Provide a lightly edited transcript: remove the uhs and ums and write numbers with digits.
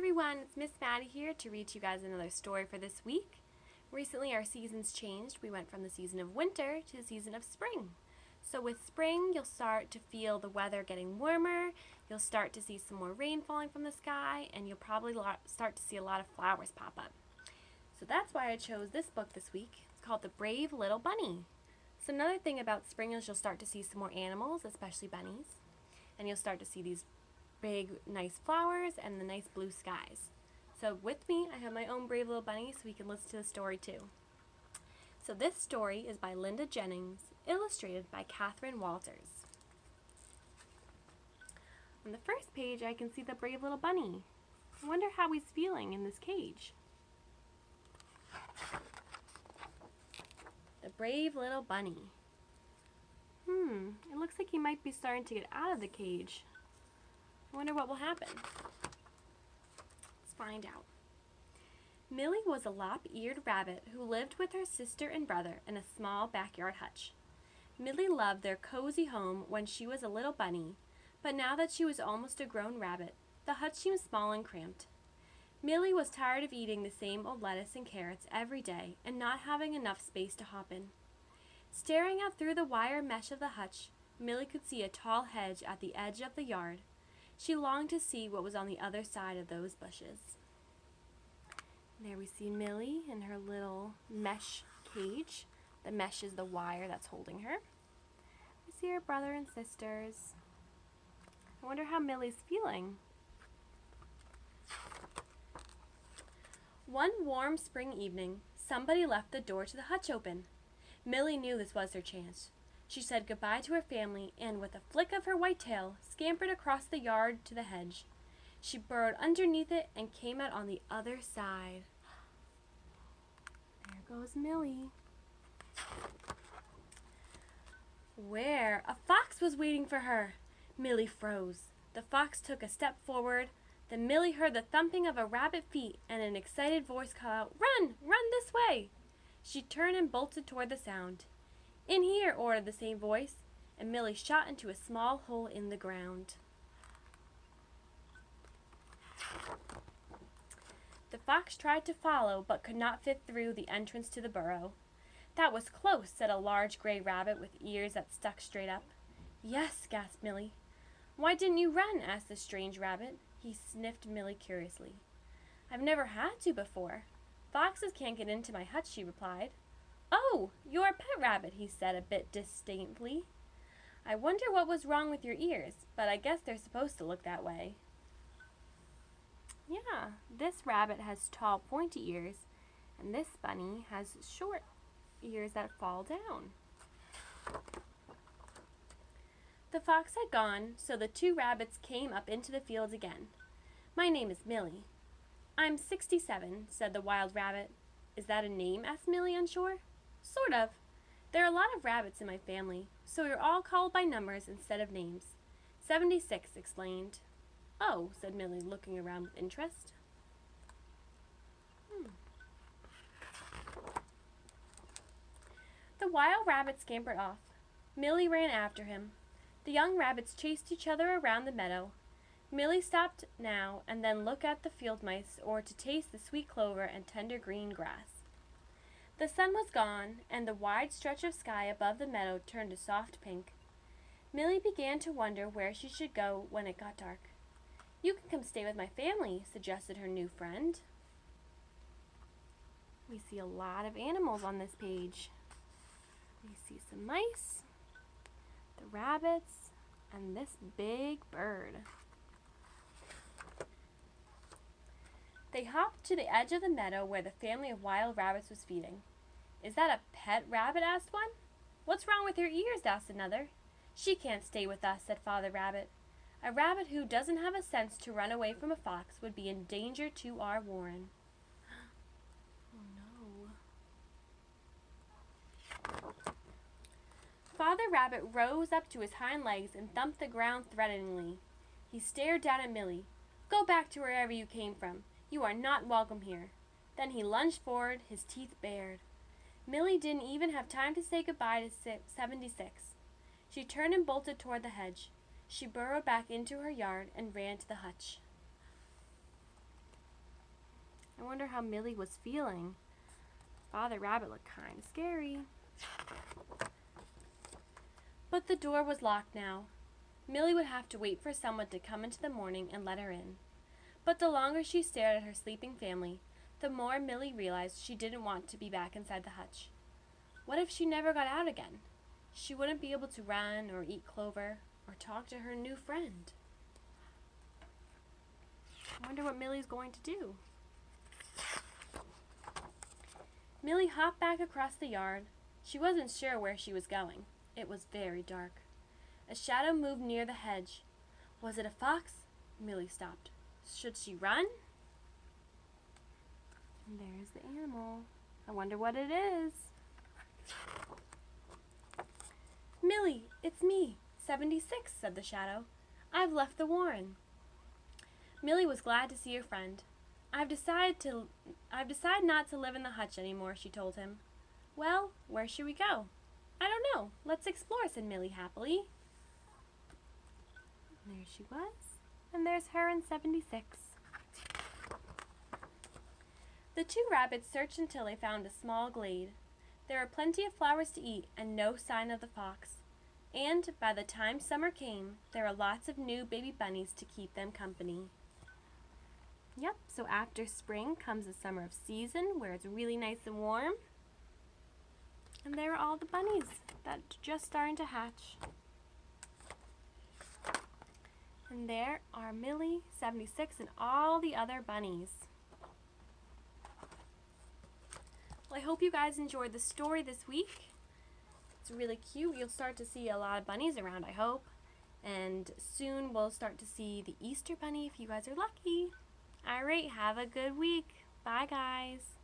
everyone, it's Miss Maddie here to read to you guys another story for this week. Recently our seasons changed. We went from the season of winter to the season of spring. So with spring, you'll start to feel the weather getting warmer, you'll start to see some more rain falling from the sky, and you'll probably start to see a lot of flowers pop up. So that's why I chose this book this week. It's called The Brave Little Bunny. So another thing about spring is you'll start to see some more animals, especially bunnies, and you'll start to see these big, nice flowers and the nice blue skies. So with me, I have my own brave little bunny so we can listen to the story too. So this story is by Linda Jennings, illustrated by Catherine Walters. On the first page, I can see the brave little bunny. I wonder how he's feeling in this cage. The brave little bunny. It looks like he might be starting to get out of the cage. I wonder what will happen. Let's find out. Millie was a lop-eared rabbit who lived with her sister and brother in a small backyard hutch. Millie loved their cozy home when she was a little bunny, but now that she was almost a grown rabbit, the hutch seemed small and cramped. Millie was tired of eating the same old lettuce and carrots every day and not having enough space to hop in. Staring out through the wire mesh of the hutch, Millie could see a tall hedge at the edge of the yard. She longed to see what was on the other side of those bushes. There we see Millie in her little mesh cage. The mesh is the wire that's holding her. We see her brother and sisters. I wonder how Millie's feeling. One warm spring evening, somebody left the door to the hutch open. Millie knew this was her chance. She said goodbye to her family and, with a flick of her white tail, scampered across the yard to the hedge. She burrowed underneath it and came out on the other side. There goes Millie. Where? A fox was waiting for her! Millie froze. The fox took a step forward. Then Millie heard the thumping of a rabbit feet and an excited voice call out, "Run! Run this way!" She turned and bolted toward the sound. "In here," ordered the same voice, and Millie shot into a small hole in the ground. The fox tried to follow, but could not fit through the entrance to the burrow. "That was close," said a large gray rabbit with ears that stuck straight up. "Yes," gasped Millie. "Why didn't you run?" asked the strange rabbit. He sniffed Millie curiously. "I've never had to before. Foxes can't get into my hutch," she replied. "Oh, you're a pet rabbit," he said a bit disdainfully. "I wonder what was wrong with your ears, but I guess they're supposed to look that way." Yeah, this rabbit has tall pointy ears, and this bunny has short ears that fall down. The fox had gone, so the two rabbits came up into the field again. "My name is Millie." "I'm 67, said the wild rabbit. "Is that a name?" asked Millie, unsure. "Sort of. There are a lot of rabbits in my family, so you're all called by numbers instead of names." 76 explained. "Oh," said Millie, looking around with interest. The wild rabbit scampered off. Millie ran after him. The young rabbits chased each other around the meadow. Millie stopped now and then looked at the field mice or to taste the sweet clover and tender green grass. The sun was gone, and the wide stretch of sky above the meadow turned to soft pink. Millie began to wonder where she should go when it got dark. "You can come stay with my family," suggested her new friend. We see a lot of animals on this page. We see some mice, the rabbits, and this big bird. They hopped to the edge of the meadow where the family of wild rabbits was feeding. "Is that a pet rabbit?" asked one. "What's wrong with your ears?" asked another. "She can't stay with us," said Father Rabbit. "A rabbit who doesn't have a sense to run away from a fox would be in danger to our warren." Oh no. Father Rabbit rose up to his hind legs and thumped the ground threateningly. He stared down at Millie. "Go back to wherever you came from. You are not welcome here." Then he lunged forward, his teeth bared. Millie didn't even have time to say goodbye to 76. She turned and bolted toward the hedge. She burrowed back into her yard and ran to the hutch. wonder how Millie was feeling. Father Rabbit looked kind of scary. But the door was locked now. Millie would have to wait for someone to come into the morning and let her in. But the longer she stared at her sleeping family, the more Millie realized she didn't want to be back inside the hutch. What if she never got out again? She wouldn't be able to run or eat clover or talk to her new friend. I wonder what Millie's going to do. Millie hopped back across the yard. She wasn't sure where she was going. It was very dark. A shadow moved near the hedge. Was it a fox? Millie stopped. Should she run? And there's the animal. I wonder what it is. Millie, it's me, 76, said the shadow. I've left the warren. Millie was glad to see her friend. I've decided not to live in the hutch anymore, she told him. Well, where should we go? I don't know. Let's explore, said Millie happily. And there she was. And there's her and 76. The two rabbits searched until they found a small glade. There were plenty of flowers to eat and no sign of the fox. And by the time summer came, there were lots of new baby bunnies to keep them company. Yep, so after spring comes the summer of season where it's really nice and warm. And there are all the bunnies that are just starting to hatch. And there are Millie, 76, and all the other bunnies. Well, I hope you guys enjoyed the story this week. It's really cute. You'll start to see a lot of bunnies around, I hope. And soon we'll start to see the Easter bunny if you guys are lucky. Alright, have a good week. Bye, guys.